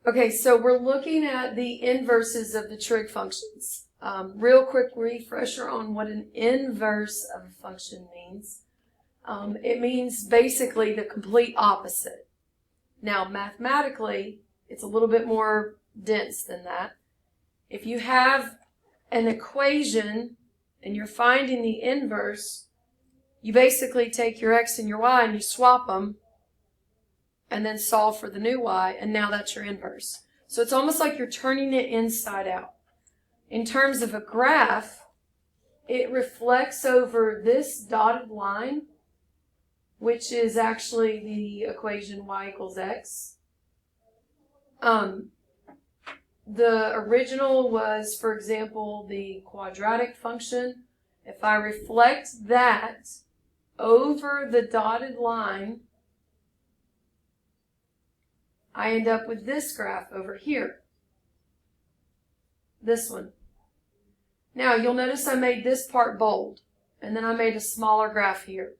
Okay, so we're looking at the inverses of the trig functions. Real quick refresher on what an inverse of a function means. It means basically the complete opposite. Now, mathematically, it's a little bit more dense than that. If you have an equation and you're finding the inverse, you basically take your x and your y and you swap them and then solve for the new y, and now that's your inverse. So it's almost like you're turning it inside out. In terms of a graph, it reflects over this dotted line, which is actually the equation y equals x. The original was, for example, the quadratic function. If I reflect that over the dotted line, I end up with this graph over here. This one. Now, you'll notice I made this part bold, and then I made a smaller graph here.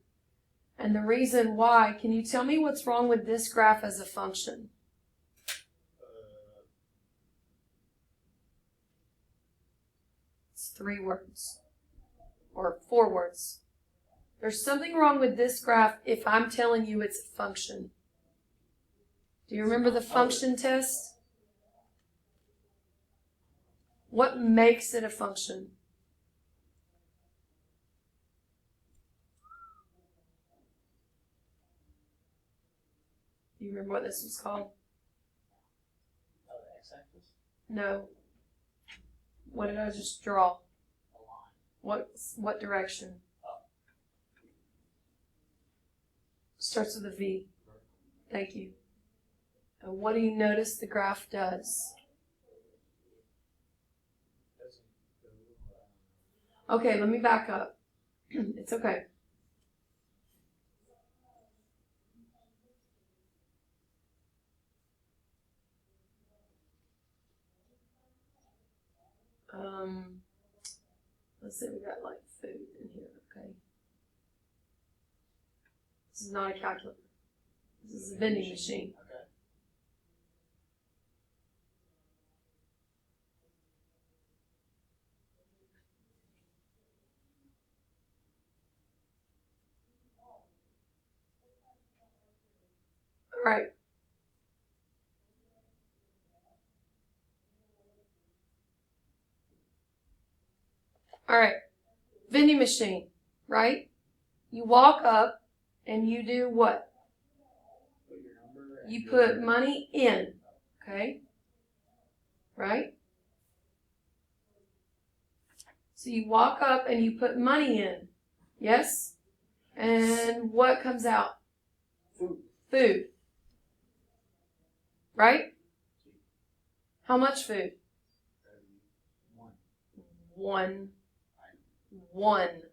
And the reason why, can you tell me what's wrong with this graph as a function? It's 3 words, or 4 words. There's something wrong with this graph if I'm telling you it's a function. Do you remember the function test? What makes it a function? Do you remember what this was called? The x-axis? No. What did I just draw? A line. What direction? Up. Starts with a V. Thank you. And what do you notice the graph does? Okay, let me back up. It's okay. Let's say we got like food in here, okay? This is not a calculator. This is a vending machine. Okay. All right. All right. Vending machine, right? You walk up and you do what? Put your number and You put money in, okay? Right? So you walk up and you put money in, yes? And what comes out? food. Food. Right? How much food? One. One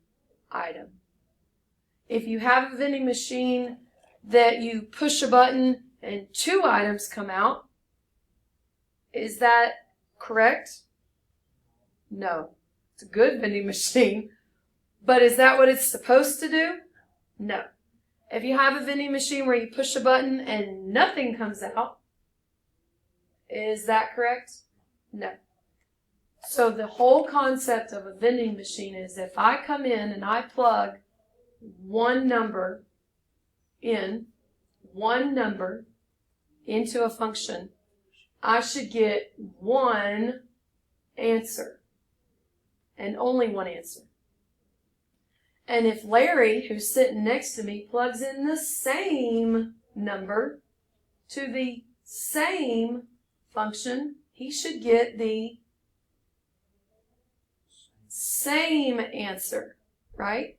item. If you have a vending machine that you push a button and 2 items come out, is that correct? No. It's a good vending machine. But is that what it's supposed to do? No. If you have a vending machine where you push a button and nothing comes out, is that correct? No. So the whole concept of a vending machine is if I come in and I plug one number into a function, I should get one answer and only one answer. And if Larry, who's sitting next to me, plugs in the same number to the same function, he should get the same answer, right?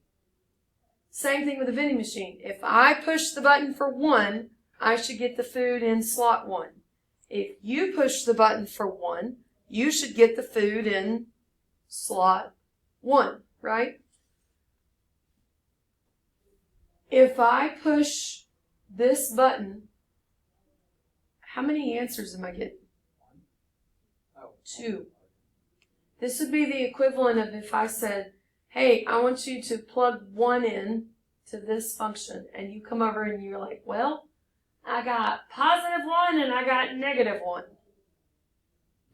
Same thing with a vending machine. If I push the button for 1, I should get the food in slot 1. If you push the button for 1, you should get the food in slot 1, right? If I push this button, how many answers am I getting? 2. This would be the equivalent of if I said, hey, I want you to plug 1 in to this function, and you come over and you're like, well, I got +1 and I got -1.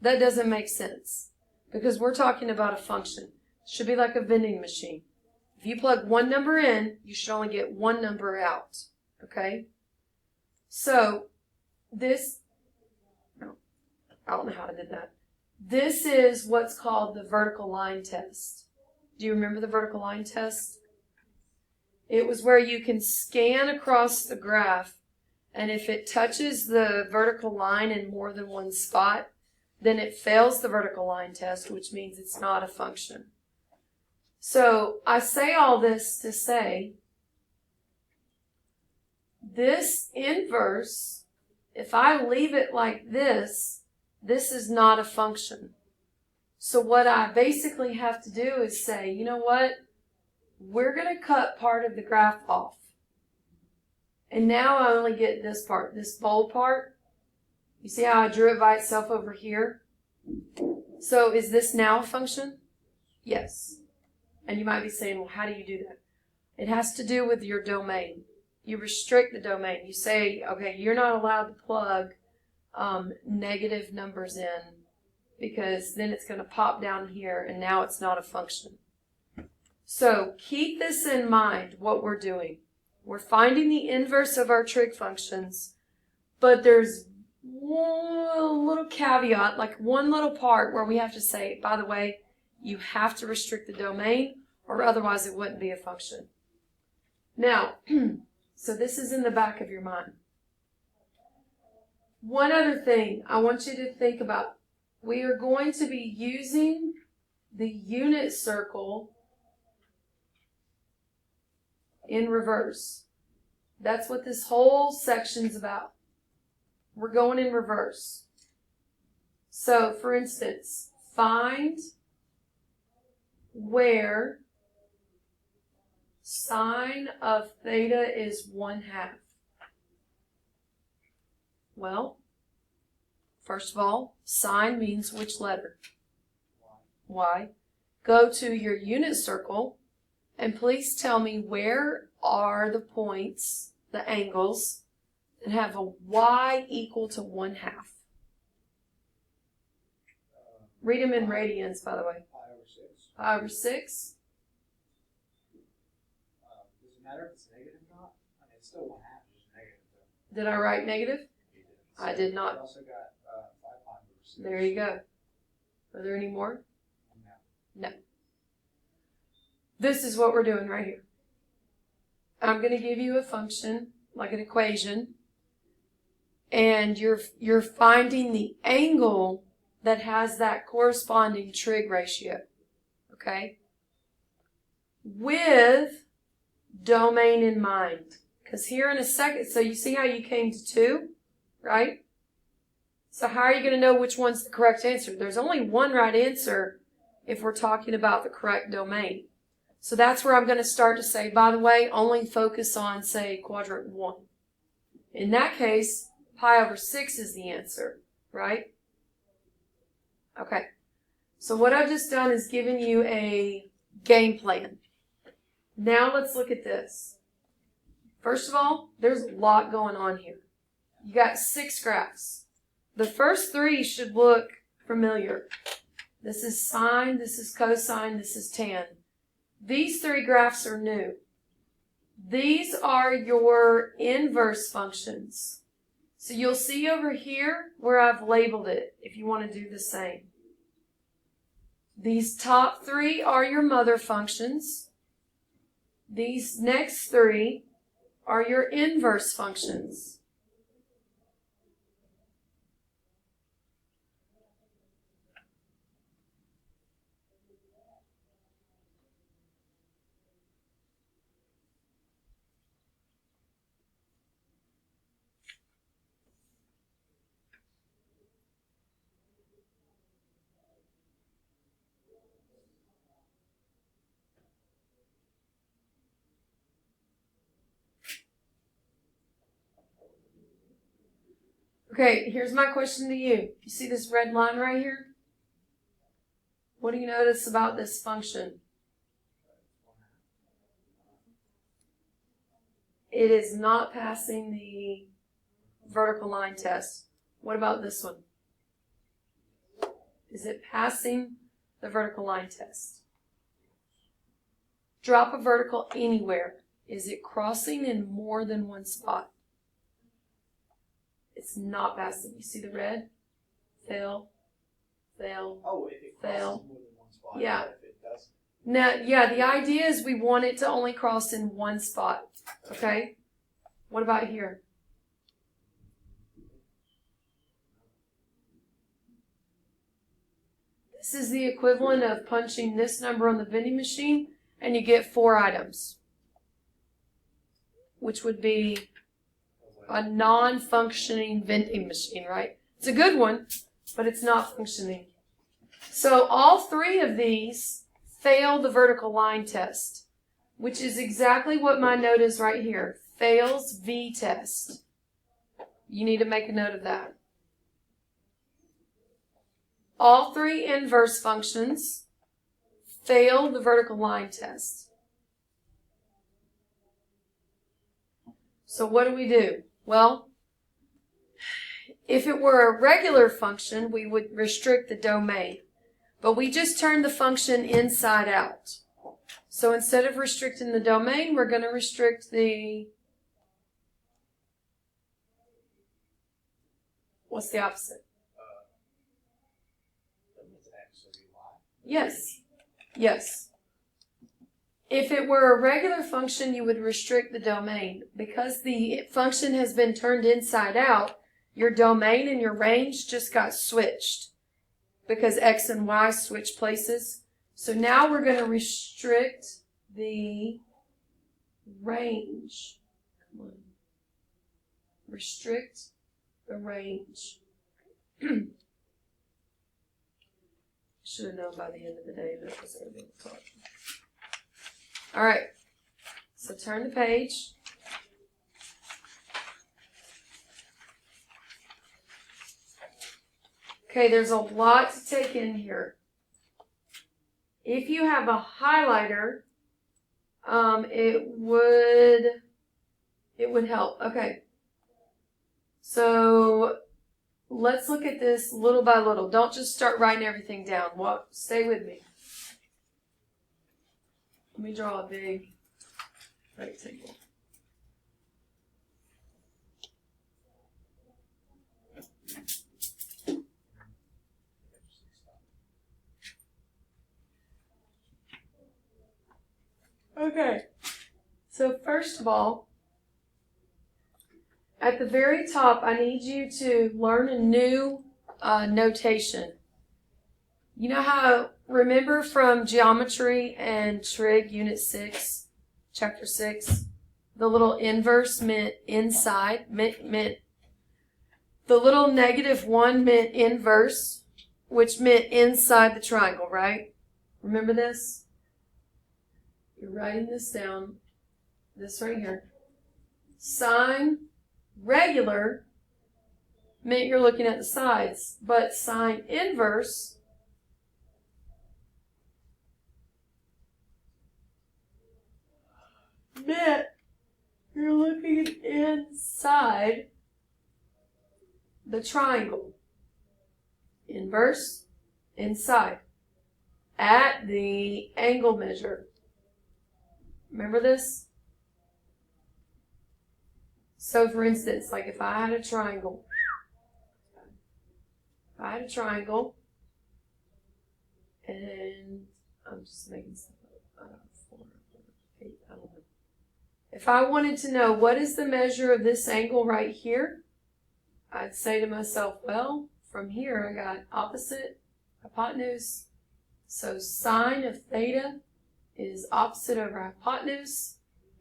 That doesn't make sense because we're talking about a function. It should be like a vending machine. If you plug one number in, you should only get one number out. Okay? So, this, no, I don't know how I did that. This is what's called the vertical line test. Do you remember the vertical line test? It was where you can scan across the graph, and if it touches the vertical line in more than one spot, then it fails the vertical line test, which means it's not a function. So I say all this to say, this inverse, if I leave it like this is not a function. So what I basically have to do is say, you know what? We're going to cut part of the graph off. And now I only get this part, this bold part. You see how I drew it by itself over here? So is this now a function? Yes. And you might be saying, well, how do you do that? It has to do with your domain. You restrict the domain. You say, okay, you're not allowed to plug negative numbers in because then it's going to pop down here and now it's not a function. So keep this in mind, what we're doing. We're finding the inverse of our trig functions, but there's one little caveat, like one little part where we have to say, by the way, you have to restrict the domain or otherwise it wouldn't be a function. Now, so this is in the back of your mind. One other thing I want you to think about. We are going to be using the unit circle in reverse. That's what this whole section's about. We're going in reverse. So, for instance, find where sine of theta is 1/2. Well, first of all, sine means which letter? Y. Go to your unit circle and please tell me where are the points, the angles, that have a y equal to 1/2. Read them in radians, by the way. Pi over 6. Does it matter if it's negative or not? I mean, it's still 1/2, it's just negative. Did I write negative? I did not. I also got 5 pi over 6. There you go. Are there any more? No. This is what we're doing right here. I'm going to give you a function, like an equation, and you're finding the angle that has that corresponding trig ratio. Okay? With domain in mind. Because here in a second, so you see how you came to 2, right? So how are you going to know which one's the correct answer? There's only one right answer if we're talking about the correct domain. So that's where I'm going to start to say, by the way, only focus on, say, quadrant 1. In that case, pi over 6 is the answer, right? Okay. So what I've just done is given you a game plan. Now let's look at this. First of all, there's a lot going on here. You got 6 graphs. The first 3 should look familiar. This is sine, this is cosine, this is tan. These 3 graphs are new. These are your inverse functions. So you'll see over here where I've labeled it if you want to do the same. These top 3 are your mother functions. These next 3 are your inverse functions. Okay, here's my question to you. You see this red line right here? What do you notice about this function? It is not passing the vertical line test. What about this one? Is it passing the vertical line test? Drop a vertical anywhere. Is it crossing in more than one spot? It's not passing. You see the red? Fail, fail, Oh, if it fail. crosses more than one spot. Yeah. If it doesn't. Now, yeah, the idea is we want it to only cross in one spot. Okay? What about here? This is the equivalent of punching this number on the vending machine and you get 4 items, which would be a non-functioning vending machine, right? It's a good one, but it's not functioning. So all 3 of these fail the vertical line test, which is exactly what my note is right here. Fails V test. You need to make a note of that. All 3 inverse functions fail the vertical line test. So what do? Well, if it were a regular function, we would restrict the domain. But we just turned the function inside out. So instead of restricting the domain, we're going to restrict the... What's the opposite? Yes. Yes. If it were a regular function, you would restrict the domain. Because the function has been turned inside out, your domain and your range just got switched. Because X and Y switch places. So now we're going to restrict the range. Come on. Restrict the range. Should have known by the end of the day that was everything. All right. So turn the page. Okay, there's a lot to take in here. If you have a highlighter, it would help. Okay. So let's look at this little by little. Don't just start writing everything down. Stay with me. Let me draw a big rectangle. Okay. So first of all, at the very top, I need you to learn a new notation. You know how, remember from Geometry and Trig, Unit 6, Chapter 6, the little inverse meant inside, meant the little -1 meant inverse, which meant inside the triangle, right? Remember this? You're writing this down, this right here. Sine regular meant you're looking at the sides, but sine inverse meant you're looking inside the triangle. Inverse, inside, at the angle measure. Remember this? So for instance, like if I had a triangle, and I'm just making stuff up, 4, 8, I don't know. If I wanted to know what is the measure of this angle right here, I'd say to myself, well, from here I got opposite, hypotenuse, so sine of theta is opposite over hypotenuse.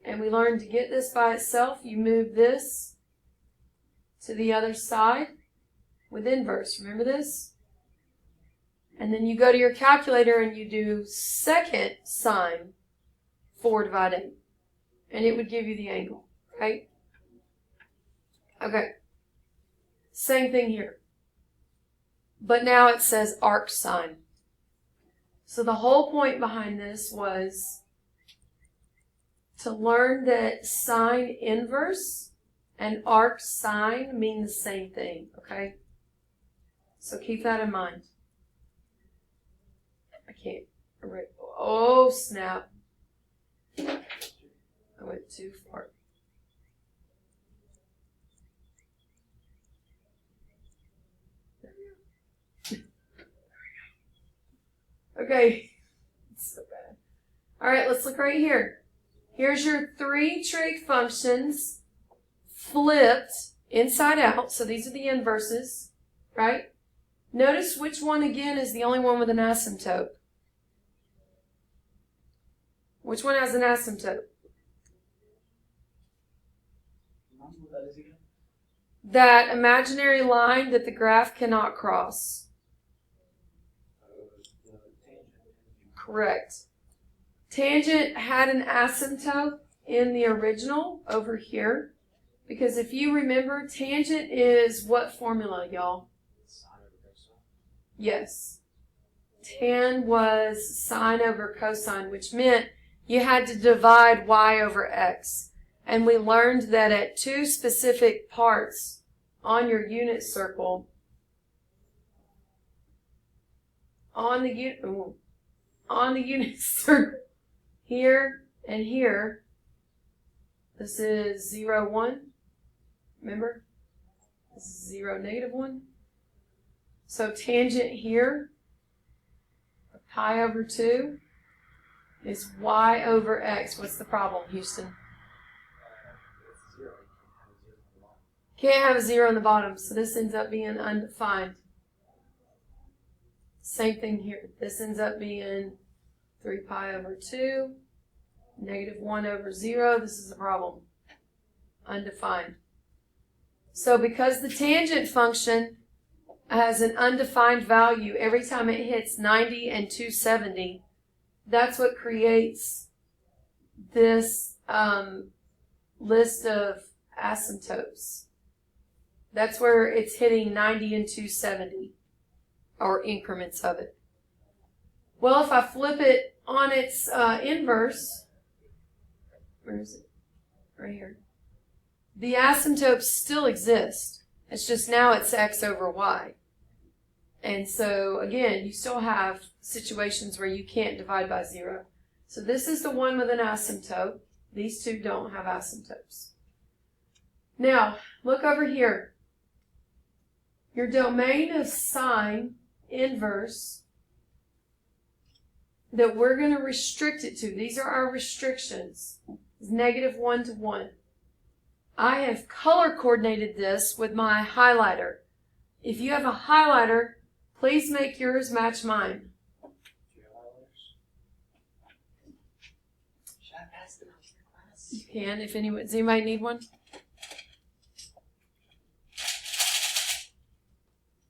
And we learned to get this by itself, you move this to the other side with inverse. Remember this? And then you go to your calculator and you do second sine 4 divided 8. And it would give you the angle, right? Okay. Same thing here. But now it says arc sine. So the whole point behind this was to learn that sine inverse and arc sine mean the same thing, okay? So keep that in mind. I can't. Oh, snap. I went too far. Okay. It's so bad. All right, let's look right here. Here's your three trig functions flipped inside out. So these are the inverses, right? Notice which one again is the only one with an asymptote. Which one has an asymptote? What that is again? That imaginary line that the graph cannot cross. The tangent. Correct. Tangent had an asymptote in the original over here. Because if you remember, tangent is what formula, y'all? Sine over cosine. Yes. Tan was sine over cosine, which meant you had to divide y over x. And we learned that at two specific parts on your unit circle, on the unit circle, here and here, this is 0, 1. Remember? This is 0, -1. So tangent here, pi over 2, is y over x. What's the problem, Houston? It's 0. You Can't have a 0 on the bottom, so this ends up being undefined. Same thing here. This ends up being 3 pi over 2, -1 over 0. This is a problem. Undefined. So because the tangent function has an undefined value every time it hits 90 and 270, that's what creates this list of asymptotes. That's where it's hitting 90 and 270, or increments of it. Well, if I flip it on its inverse, where is it? Right here. The asymptotes still exist. It's just now it's x over y. And so, again, you still have situations where you can't divide by 0. So this is the one with an asymptote. These two don't have asymptotes. Now, look over here. Your domain of sine inverse that we're going to restrict it to, these are our restrictions, is -1 to 1. I have color coordinated this with my highlighter. If you have a highlighter, please make yours match mine. Do you have highlighters? Should I pass them out to your class? You can, if anyone, does anybody need one?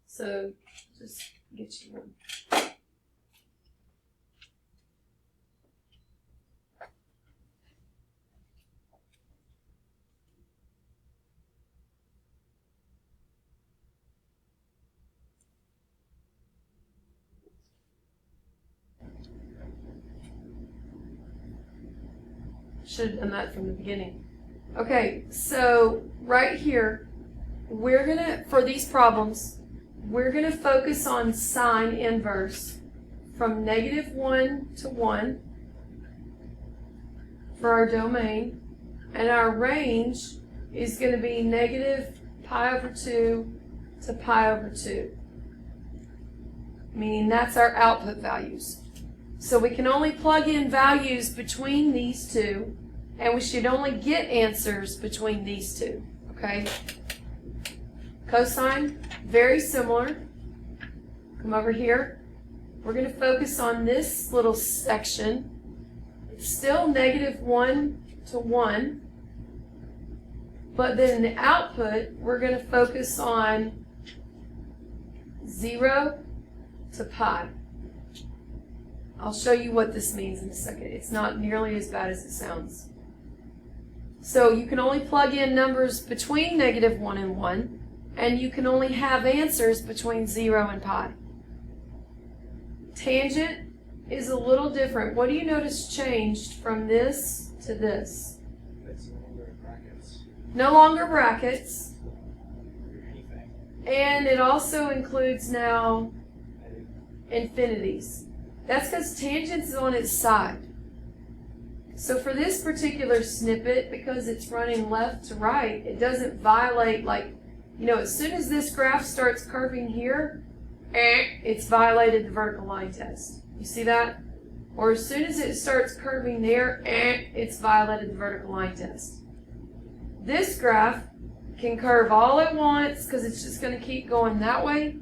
So, just get you one. Should have done that from the beginning. Okay, so right here, we're going to, for these problems, we're going to focus on sine inverse from -1 to 1 for our domain, and our range is going to be -pi over 2 to pi over 2, meaning that's our output values. So we can only plug in values between these two, and we should only get answers between these two, okay? Cosine, very similar. Come over here. We're going to focus on this little section. It's still -1 to 1, but then in the output, we're going to focus on 0 to pi. I'll show you what this means in a second. It's not nearly as bad as it sounds. So you can only plug in numbers between -1 and 1, and you can only have answers between 0 and pi. Tangent is a little different. What do you notice changed from this to this? It's no longer in brackets. No longer brackets, Or anything. and it also includes now infinities. That's because tangent is on its side. So for this particular snippet, because it's running left to right, it doesn't violate, like, you know, as soon as this graph starts curving here, it's violated the vertical line test. You see that? Or as soon as it starts curving there, it's violated the vertical line test. This graph can curve all at once because it's just going to keep going that way.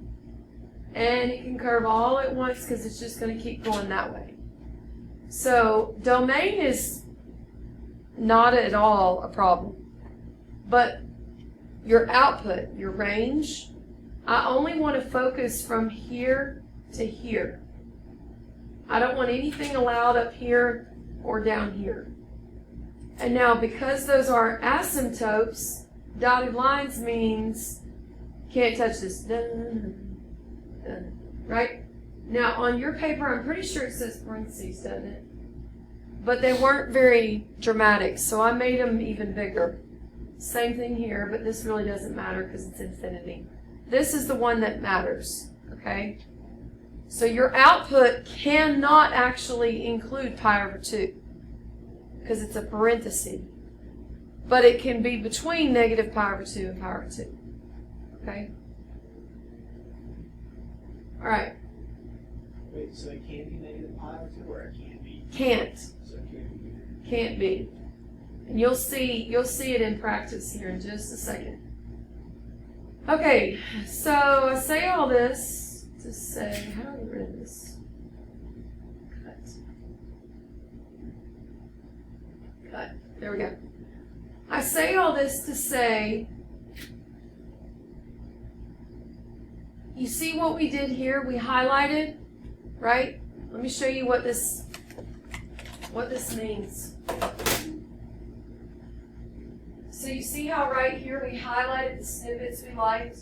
And it can curve all at once because it's just going to keep going that way. So domain is not at all a problem. But your output, your range, I only want to focus from here to here. I don't want anything allowed up here or down here. And now because those are asymptotes, dotted lines means can't touch this. Dun, dun, right? Now on your paper, I'm pretty sure it says parentheses, doesn't it? But they weren't very dramatic, so I made them even bigger. Same thing here, but this really doesn't matter because it's infinity. This is the one that matters, okay? So your output cannot actually include pi over 2 because it's a parenthesis. But it can be between negative pi over 2 and pi over 2, okay? All right. Wait, so it can be negative pi over 2 or it can't be? Can't. So it can't be. Can't be. And you'll see it in practice here in just a second. Okay, so I say all this to say, how do I get rid of this? Cut. There we go. I say all this to say, you see what we did here? We highlighted, right? Let me show you what this means. So you see how right here we highlighted the snippets we liked?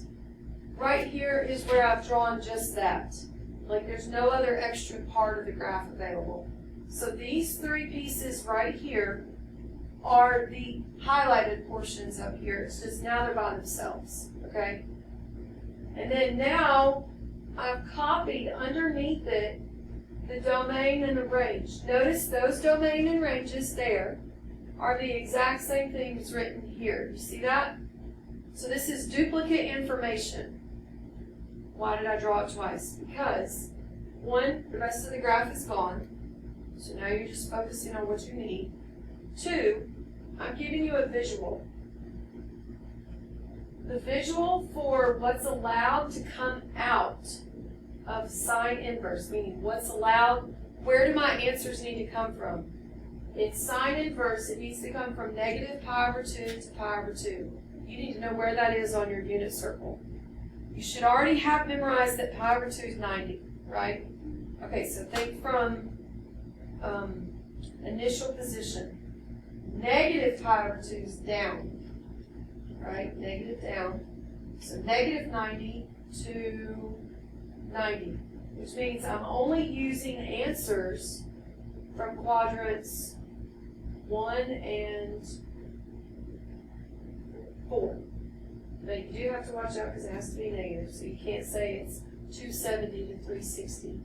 Right here is where I've drawn just that. Like there's no other extra part of the graph available. So these three pieces right here are the highlighted portions up here. It's just now they're by themselves, okay? And then now I've copied underneath it the domain and the range. Notice those domain and ranges there are the exact same thing as written here. You see that? So this is duplicate information. Why did I draw it twice? Because, one, the rest of the graph is gone. So now you're just focusing on what you need. Two, I'm giving you a visual. The visual for what's allowed to come out of sine inverse, meaning what's allowed, where do my answers need to come from? In sine inverse, it needs to come from negative pi over 2 to pi over 2. You need to know where that is on your unit circle. You should already have memorized that pi over 2 is 90, right? Okay, so think from initial position. Negative pi over 2 is down, right? Negative down. So negative 90 to 90, which means I'm only using answers from quadrants 1 and 4. Now you do have to watch out because it has to be negative, so you can't say it's 270 to 360.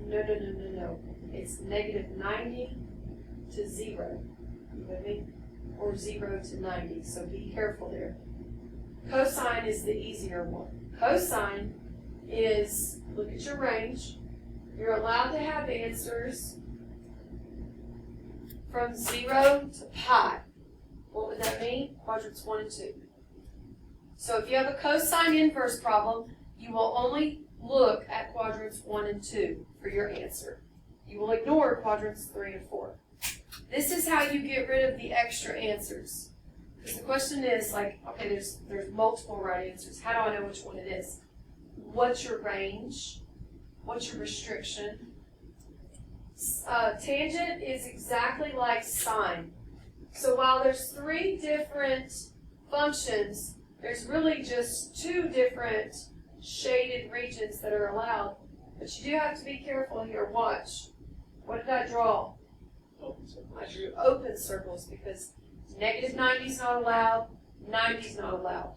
No. It's negative 90 to 0. You with me? Or 0 to 90, so be careful there. Cosine is the easier one. Cosine is, look at your range. You're allowed to have answers from 0 to pi. What would that mean? Quadrants 1 and 2. So if you have a cosine inverse problem, you will only look at quadrants 1 and 2 for your answer. You will ignore quadrants 3 and 4. This is how you get rid of the extra answers. Because the question is like, okay, there's multiple right answers. How do I know which one it is? What's your range? What's your restriction? Tangent is exactly like sine. So while there's 3 different functions, there's really just 2 different shaded regions that are allowed. But you do have to be careful here. Watch. What did I draw? Open circles. I drew open circles because negative 90 is not allowed, 90 is not allowed.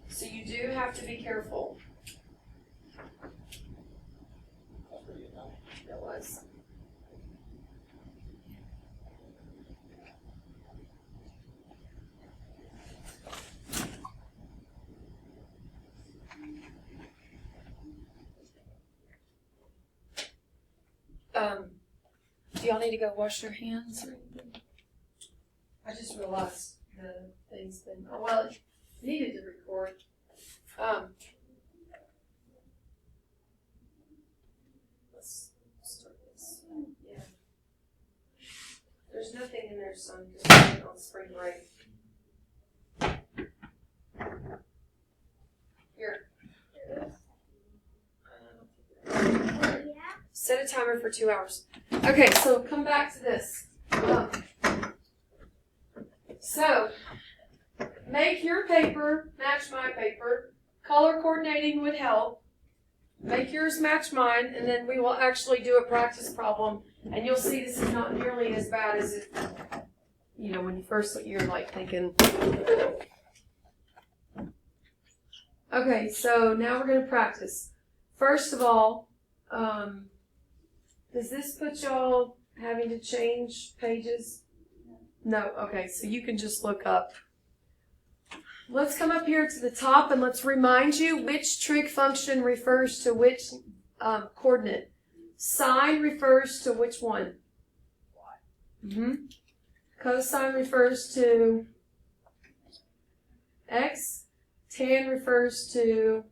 So you do have to be careful. That's pretty good. That was. Do y'all need to go wash your hands or anything? I just realized the thing's been, oh, well, it needed to record. Let's start this. Yeah. There's nothing in there, son, because we're on spring break. Here. Set a timer for 2 hours. Okay, so come back to this. So, make your paper match my paper. Color coordinating would help. Make yours match mine, and then we will actually do a practice problem. And you'll see this is not nearly as bad as it, when you first, you're like thinking. Okay, so now we're going to practice. First of all, does this put y'all having to change pages? No, okay, so you can just look up. Let's come up here to the top and let's remind you which trig function refers to which coordinate. Sine refers to which one? Cosine refers to x. Tan refers to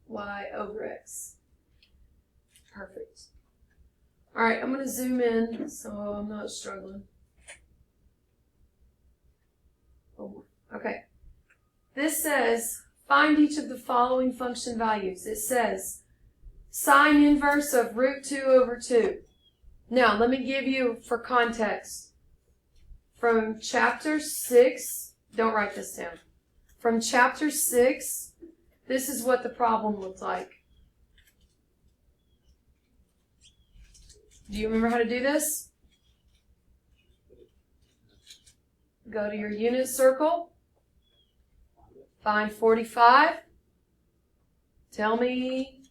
y over x. Perfect. All right, I'm going to zoom in so I'm not struggling. Oh, okay. This says, find each of the following function values. It says, sine inverse of root 2 over 2. Now, let me give you, for context, from chapter 6, don't write this down. From chapter 6, this is what the problem looked like. Do you remember how to do this? Go to your unit circle. Find 45. Tell me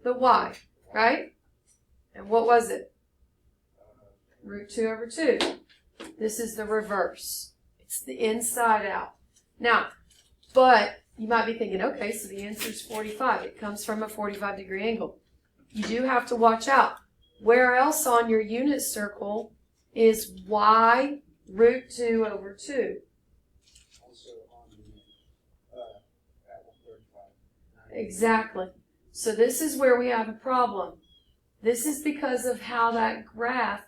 the y, right? And what was it? Root 2 over 2. This is the reverse. It's the inside out. Now, but you might be thinking, okay, so the answer is 45. It comes from a 45-degree angle. You do have to watch out. Where else on your unit circle is y root 2 over 2? Also on the, at 135. Exactly. So this is where we have a problem. This is because of how that graph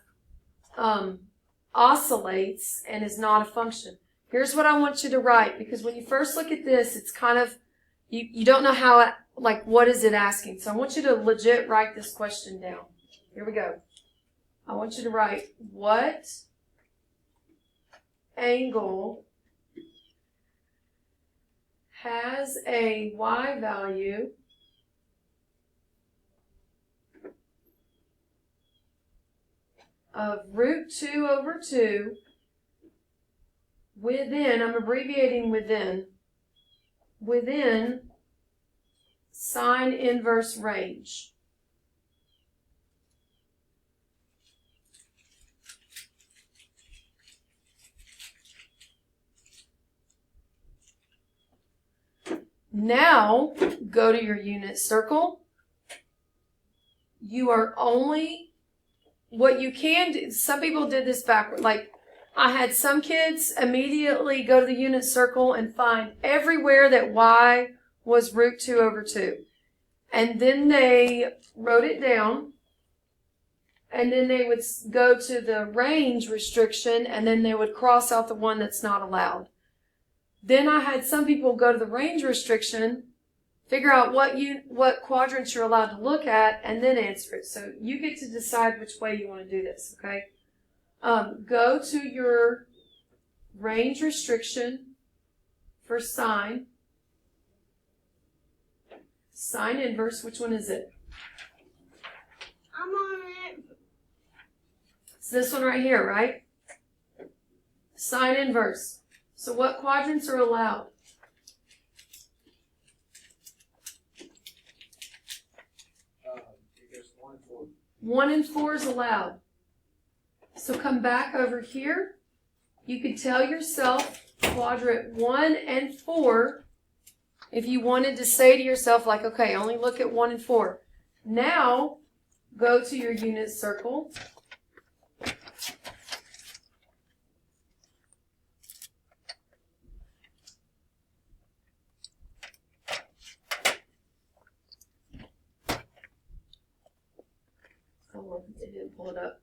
oscillates and is not a function. Here's what I want you to write, because when you first look at this, it's kind of, you don't know how it, like, what is it asking? So I want you to legit write this question down. Here we go. I want you to write, what angle has a y value of root 2 over 2 within, I'm abbreviating within sine inverse range. Now, go to your unit circle. You are only, what you can do, some people did this backward. Like, I had some kids immediately go to the unit circle and find everywhere that y was root 2 over 2. And then they wrote it down. And then they would go to the range restriction, and then they would cross out the one that's not allowed. Then I had some people go to the range restriction, figure out what quadrants you're allowed to look at, and then answer it. So you get to decide which way you want to do this, okay? Go to your range restriction for sine. Sine inverse, which one is it? I'm on it. It's this one right here, right? Sine inverse. So what quadrants are allowed? It goes 1 and 4. 1 and 4 is allowed. So come back over here. You could tell yourself quadrant 1 and 4 if you wanted to say to yourself, like, okay, only look at 1 and 4. Now, go to your unit circle. Oh, it didn't pull it up.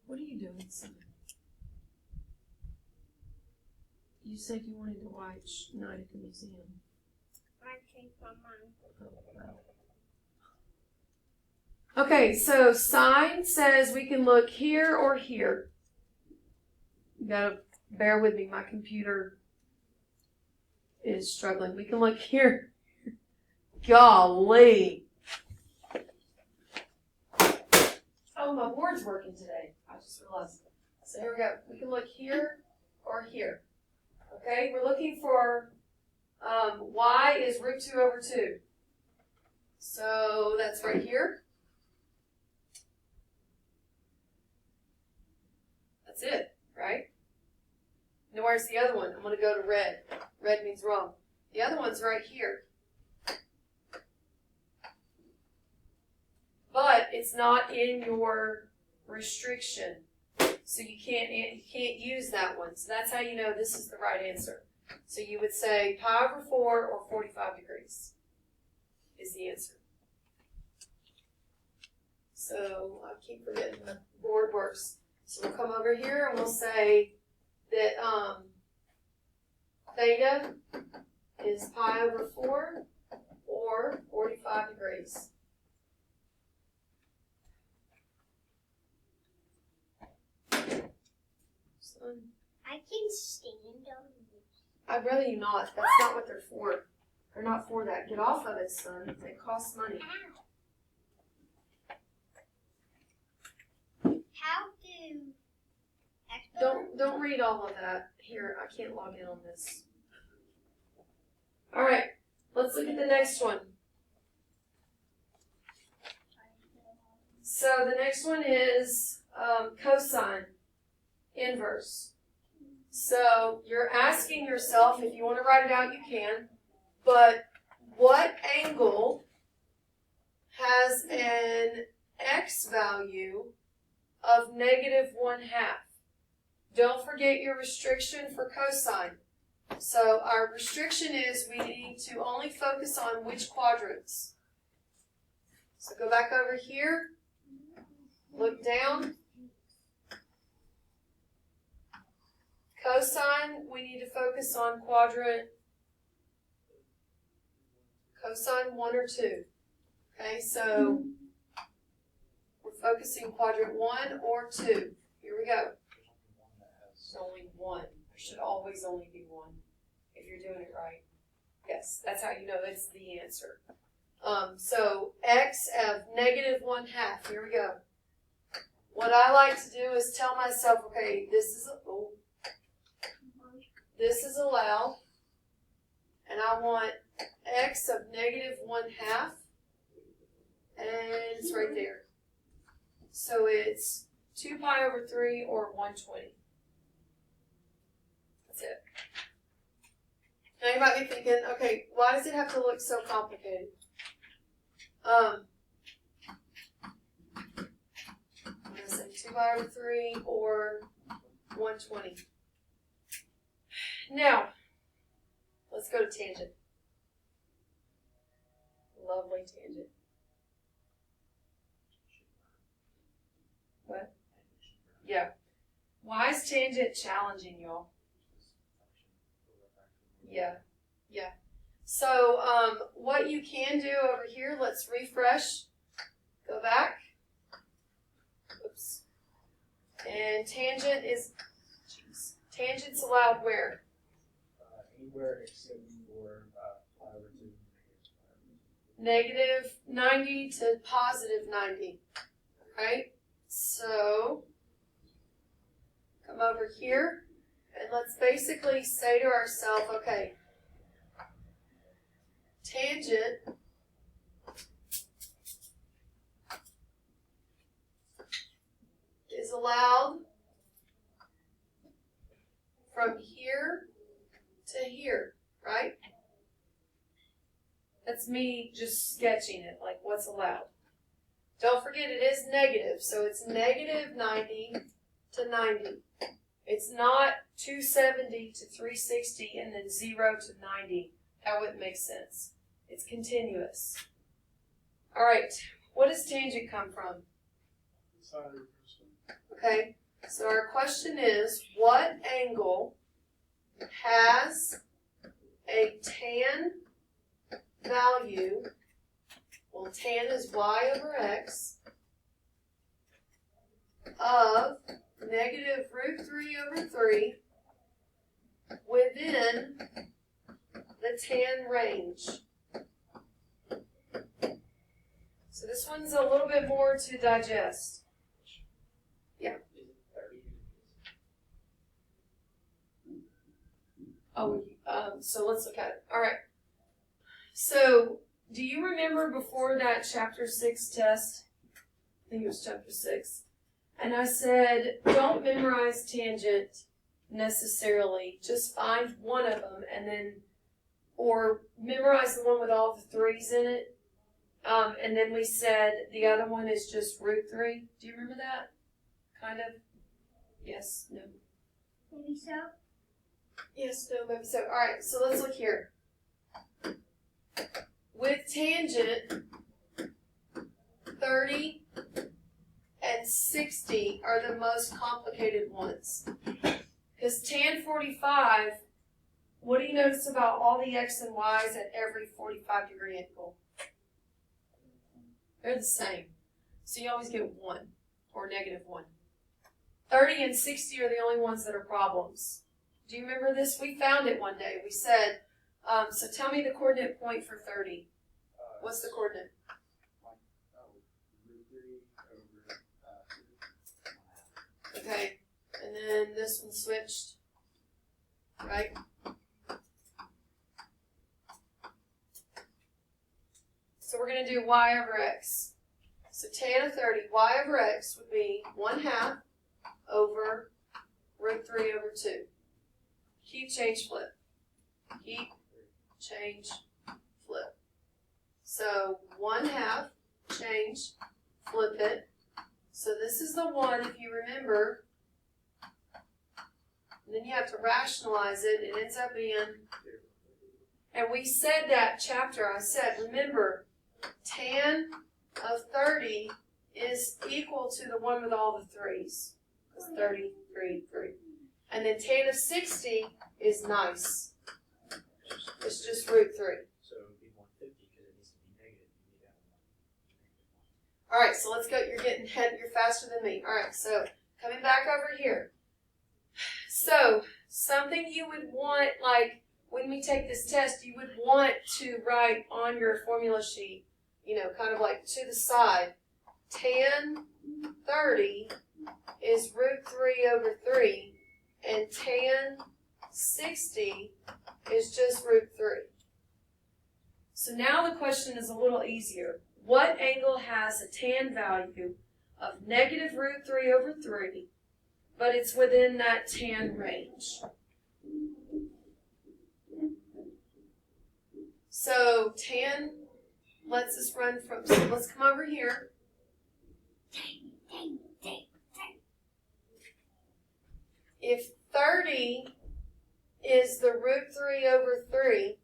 What are you doing, son? You said you wanted to watch Night at the Museum. I changed my mind. Okay, so sign says we can look here or here. You gotta bear with me, my computer is struggling. We can look here. Golly. Oh, my board's working today. I just realized. So here we go. We can look here or here. Okay, we're looking for y is root 2 over 2. So that's right here. That's it, right? Now where's the other one? I'm going to go to red. Red means wrong. The other one's right here. But it's not in your restriction. So you can't use that one. So that's how you know this is the right answer. So you would say pi over 4 or 45 degrees is the answer. So I keep forgetting the board works. So we'll come over here and we'll say that theta is pi over 4 or 45 degrees. Son, I can stand on this. I'd rather you not. That's not what they're for. They're not for that. Get off of it, son. It costs money. How do Don't read all of that. Here, I can't log in on this. All right, let's look at the next one. So the next one is cosine inverse. So you're asking yourself, if you want to write it out, you can, but what angle has an x value of negative 1/2? Don't forget your restriction for cosine. So our restriction is we need to only focus on which quadrants. So go back over here, look down. Cosine, we need to focus on quadrant cosine 1 or 2. Okay, so we're focusing quadrant 1 or 2. Here we go. There's only one. There should always only be one if you're doing it right. Yes, that's how you know it's the answer. So x of negative 1/2. Here we go. What I like to do is tell myself, okay, this is allowed, and I want x of negative 1/2, and it's right there. So it's 2 pi over 3 or 120. That's it. Now you might be thinking, okay, why does it have to look so complicated? I'm going to say 2 pi over 3 or 120. Now, let's go to tangent. Lovely tangent. What? Yeah. Why is tangent challenging, y'all? Yeah. So, what you can do over here, let's refresh. Go back. Oops. And tangent is, tangent's allowed where? Anywhere except for pi over 2. Negative 90 to positive 90. Right? So, come over here, and let's basically say to ourselves, okay, tangent That's me just sketching it, like what's allowed. Don't forget it is negative, so it's negative 90 to 90. It's not 270 to 360 and then 0 to 90. That wouldn't make sense. It's continuous. All right, what does tangent come from? Okay, so our question is, what angle has a tan value, well, tan is y over x, of negative root 3 over 3 within the tan range. So this one's a little bit more to digest. Yeah. Oh, so let's look at it. All right. So, do you remember before that chapter 6 test? I think it was chapter 6. And I said, don't memorize tangent necessarily. Just find one of them and then, or memorize the one with all the 3's in it. And then we said the other one is just root 3. Do you remember that? Kind of? Yes? No? Maybe so. Yes, no, maybe so. All right, so let's look here. With tangent, 30 and 60 are the most complicated ones. Because tan 45, what do you notice about all the x and y's at every 45-degree angle? They're the same. So you always get 1 or negative 1. 30 and 60 are the only ones that are problems. Do you remember this? We found it one day. We said, so tell me the coordinate point for 30. What's the coordinate? Okay, and then this one switched, right? So we're going to do y over x. So tan of 30, y over x would be 1/2 over root 3 over 2. Keep, change, flip. Keep, change, flip. So 1/2, change, flip it. So this is the one, if you remember, and then you have to rationalize it. It ends up being, and we said that chapter, I said, remember, tan of 30 is equal to the one with all the 3's. Because 30, 3, 3. And then tan of 60 is nice. It's just root 3. So it would be 150 because it needs to be negative. You need that one. All right, so let's go. You're faster than me. All right, so coming back over here. So something you would want, like when we take this test, you would want to write on your formula sheet, kind of like to the side, tan 30 is root 3 over 3, and tan 60 is just root 3. So now the question is a little easier. What angle has a tan value of negative root 3 over 3, but it's within that tan range? So tan lets us run from, so let's come over here. If 30 is the root 3 over 3,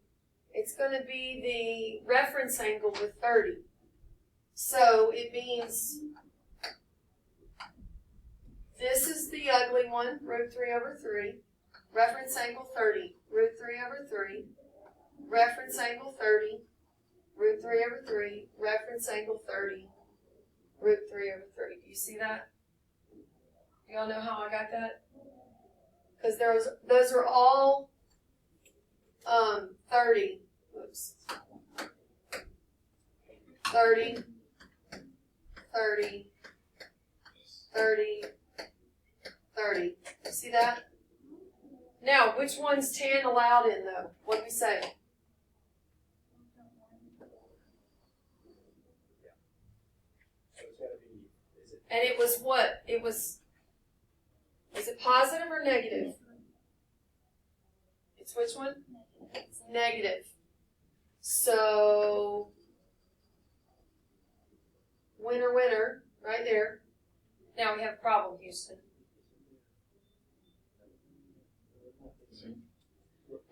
it's going to be the reference angle with 30. So it means this is the ugly one, root 3 over 3, reference angle 30, root 3 over 3, reference angle 30, root 3 over 3, reference angle 30, root 3 over 30. Do you see that? You all know how I got that? Because those are all 30. Oops. 30, 30, 30, 30. You see that? Now, which one's tan allowed in, though? What do we say? So it's got to be, is it? And it was what? Is it positive or negative? It's which one? It's negative. So, winner, winner, right there. Now we have a problem, Houston.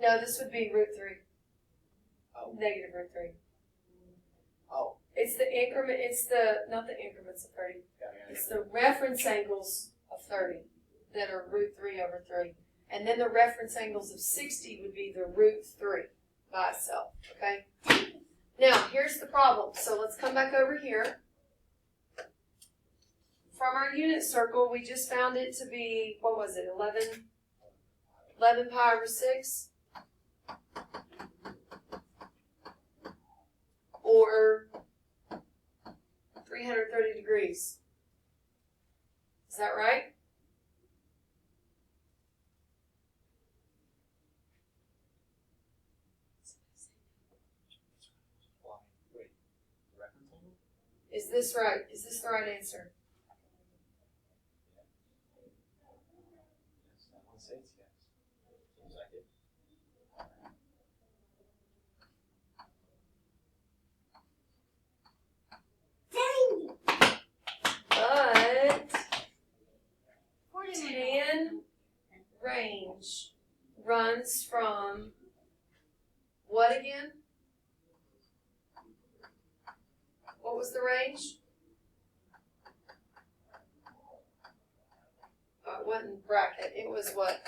No, this would be root 3. Oh. Negative root 3. Oh. It's the increment, not the increments of 30. Yeah. It's the reference angles of 30 that are root 3 over 3. And then the reference angles of 60 would be the root 3 by itself, okay? Now, here's the problem. So let's come back over here. From our unit circle, we just found it to be, what was it, 11 pi over 6? Or 330 degrees. Is that right? Wait, reference angle? Is this right? Is this the right answer? Yes, that one says yes. Seems like it. But tan range runs from what again? What was the range? Oh, it wasn't bracket. It was what?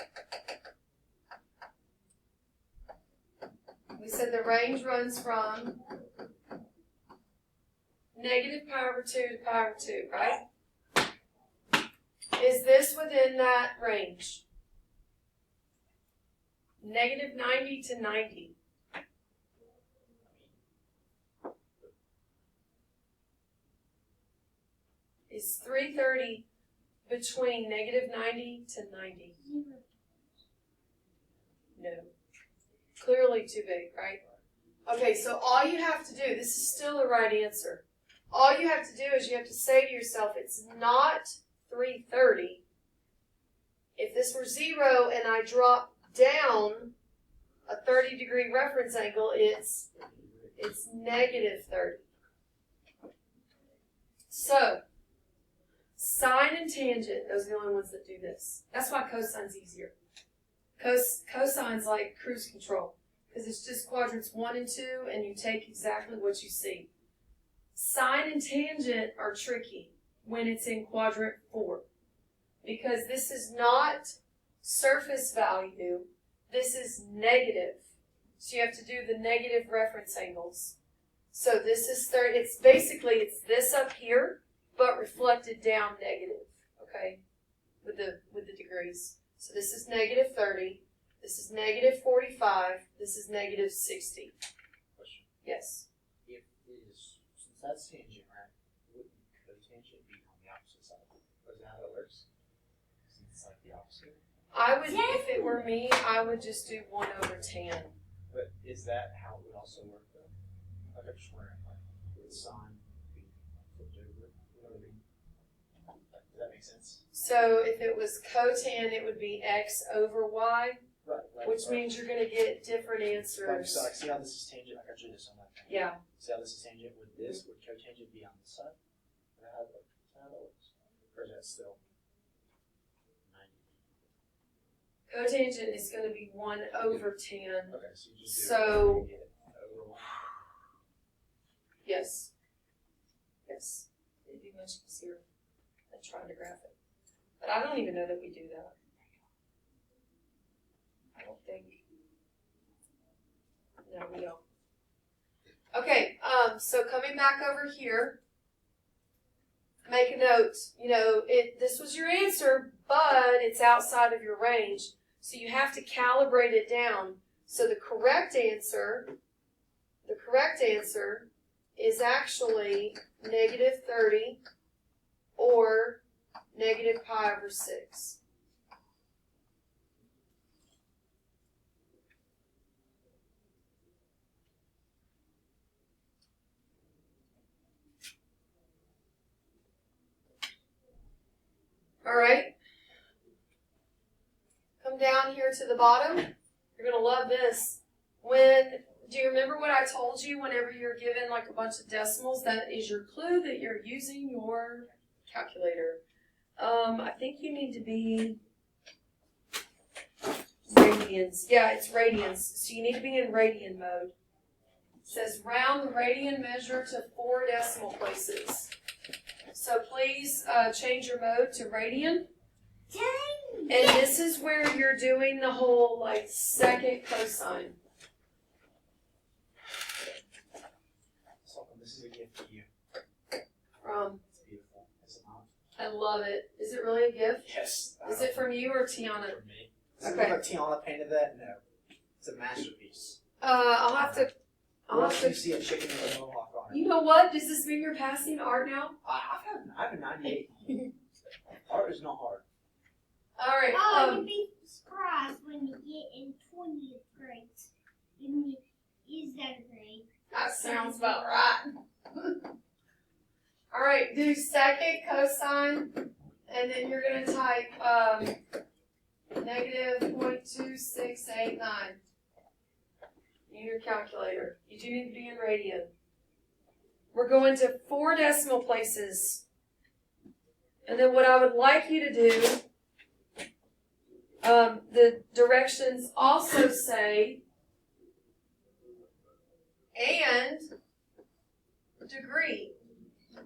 We said the range runs from negative pi over 2 to pi over 2, right? Is this within that range? Negative 90 to 90. Is 330 between negative 90 to 90? No. Clearly too big, right? Okay, so all you have to do, this is still the right answer. All you have to do is you have to say to yourself, it's not 330. If this were 0 and I drop down a 30-degree reference angle, it's negative 30. So, sine and tangent, those are the only ones that do this. That's why cosine's easier. Cosine's like cruise control, because it's just quadrants 1 and 2, and you take exactly what you see. Sine and tangent are tricky when it's in quadrant 4, because this is not surface value, this is negative. So you have to do the negative reference angles. So this is 30, it's this up here, but reflected down negative, okay, with the degrees. So this is negative 30, this is negative 45, this is negative 60. Question. Yes. If it is, since that's tangent, right, wouldn't cotangent be on the opposite side? Or is that how it works? Since it's like the opposite? I would, if it were me, I would just do 1 over 10. But is that how it would also work though? Like I'm just wondering, like, with sine being flipped over, you know what I mean? Does that make sense? So if it was cotan, it would be x over y, Right. which means you're going to get different Like, answers. so like, see how this is tangent? Like I drew this on that thing. Yeah. See how this is tangent with this? Would cotangent be on this side? Is that how it works? Is that how that works? Or is that still 90? Cotangent is going to be 1 over 10. Okay, so you just do So- it over 1. Yes. Yes. It'd be much easier than trying to graph it. But I don't even know that we do that. I don't think. No, we don't. Okay, so coming back over here, make a note. You know, this was your answer, but it's outside of your range. So you have to calibrate it down. So the correct answer is actually negative 30 or negative pi over 6. All right. Come down here to the bottom. You're going to love this. When Do you remember what I told you whenever you're given like a bunch of decimals? That is your clue that you're using your calculator. I think you need to be radians. Yeah, it's radians. So you need to be in radian mode. It says round the radian measure to 4 decimal places. So please change your mode to radian. Dang! And this is where you're doing the whole like second cosine. This is a gift to you. It's beautiful. Is it not? I love it. Is it really a gift? Yes. Is it from you or Tiana? From me. Does Okay. it look like Tiana painted that? No. It's a masterpiece. I'll have to. What else do you see a chicken with a mohawk on it? You know what? Does this mean you're passing art now? I have a 98. Art is not hard. All right. Oh, you'd be surprised when you get in 20th grade. Is that a grade? That sounds about right. All right. Do second cosine, and then you're gonna type negative 0.2689 in your calculator. You do need to be in radian. We're going to 4 decimal places. And then what I would like you to do, the directions also say and degree.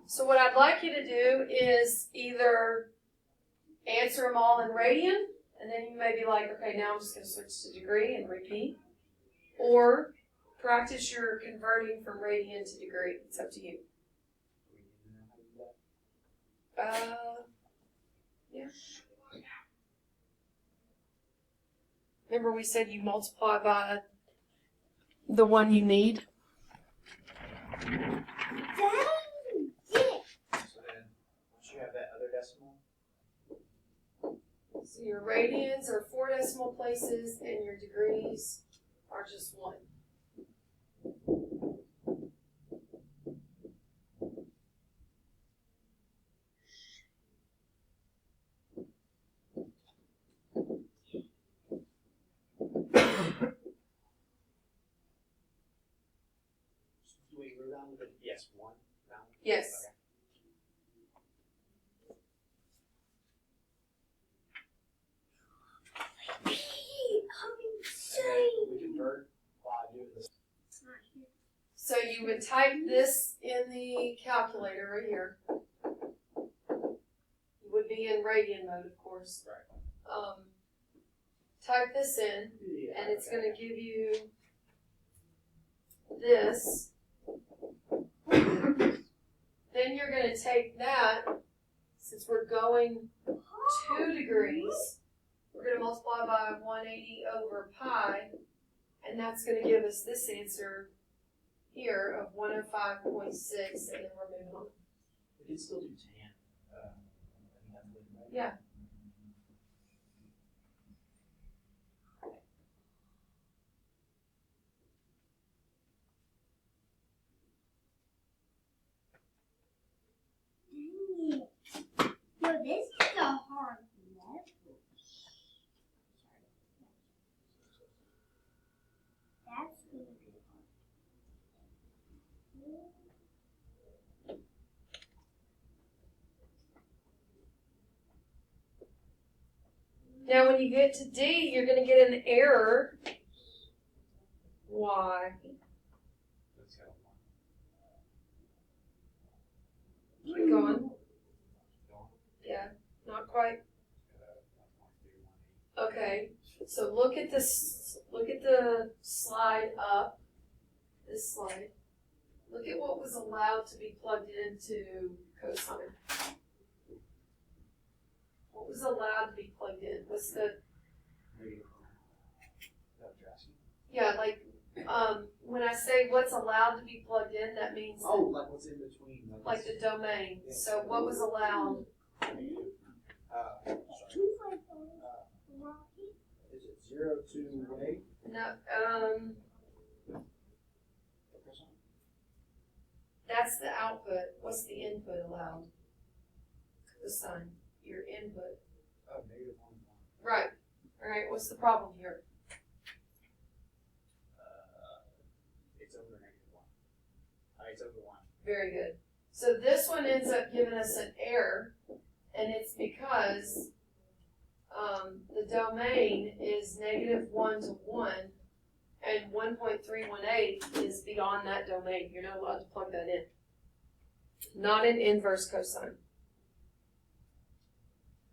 So what I'd like you to do is either answer them all in radian, and then you may be like, okay, now I'm just going to switch to degree and repeat. Or practice your converting from radian to degree. It's up to you. Yeah. Remember we said you multiply by the one you need? Dang! Yeah. So then, once you have that other decimal, So your radians are 4 decimal places and your degrees are just 1. wait, we're down with it. Yes, 1 down. Yes. Okay. I'm insane. We convert by doing this. It's not here. So you would type this in the calculator right here. You would be in radian mode, of course. Right. Type this in, Yeah, and it's okay. going to give you this. Then you're going to take that, since we're going 2 degrees, we're going to multiply by 180 over pi, and that's going to give us this answer here of 105.6, and then we're moving on. We can still do tan. I think that's good, right? Yeah. Dang it. Yo, this is a hard level. That's gonna be hard. Now, when you get to D, you're going to get an error. Why? Let's go. Keep going. Yeah, not quite. Okay, so look at this. Look at the slide up. This slide. Look at what was allowed to be plugged into cosine. What was allowed to be plugged in? What's the yeah like when I say what's allowed to be plugged in, that means Oh, like what's in between? like the domain. So what was allowed? Sorry. 2.5 Rocky. Is it 0 to way? No, that's the output. What's the input allowed? Cosine. Your input. Oh, negative 1. Right. All right. What's the problem here? Right, it's over 1. Very good. So this one ends up giving us an error, and it's because the domain is -1 to 1, and 1.318 is beyond that domain. You're not allowed to plug that in. Not an inverse cosine.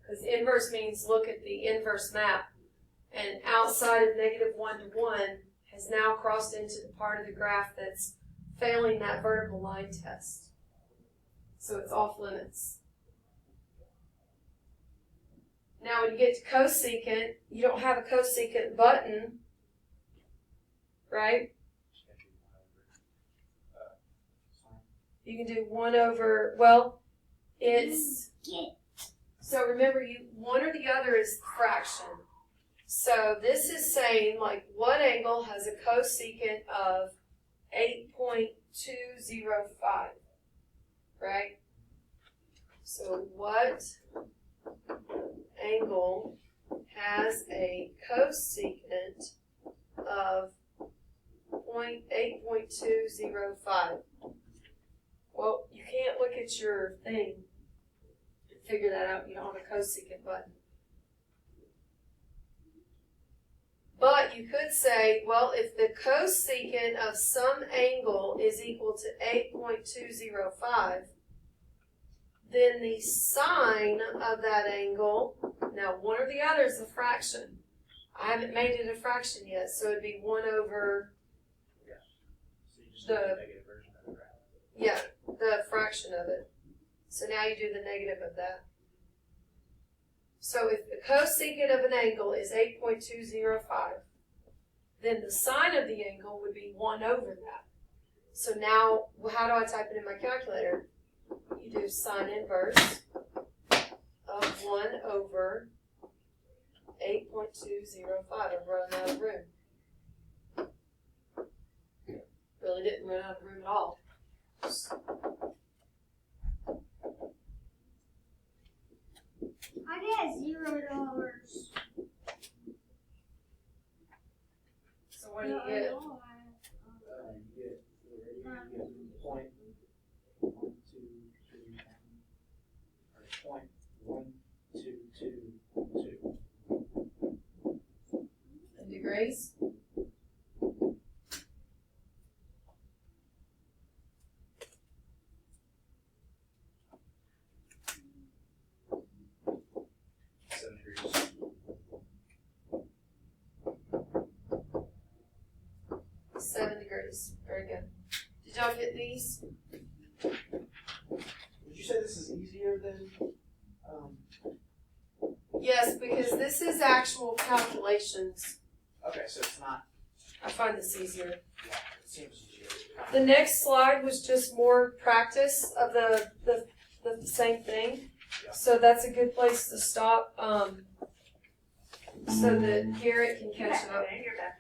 Because inverse means look at the inverse map, and outside of -1 to 1 has now crossed into the part of the graph that's failing that vertical line test. So it's off limits. Now when you get to cosecant, you don't have a cosecant button, right? You can do 1 over, well, it's, so remember, one or the other is fraction. So this is saying, like, what angle has a cosecant of 8.205, right? So what angle has a cosecant of 8.205? Well, you can't look at your thing and figure that out. You don't have a cosecant button. But you could say, well, if the cosecant of some angle is equal to 8.205, then the sine of that angle, now one or the other is a fraction. I haven't made it a fraction yet, so it'd be 1 over, So you just do the negative version of the graph. yeah, the fraction of it. So now you do the negative of that. So if the cosecant of an angle is 8.205, then the sine of the angle would be 1 over that. So now, how do I type it in my calculator? You do sine inverse of 1 over 8.205. I've run out of room. Really didn't run out of room at all. I get $0. So what do you get? You get point 1, 2, 3, or point 1, 2, 2, 2. In degrees? Very good. Did y'all get these? Would you say this is easier than? Yes, because this is actual calculations. Okay, so it's not. I find this easier. Yeah, it seems easier. The next slide was just more practice of the same thing. Yeah. So that's a good place to stop so that Garrett can catch up. You're back.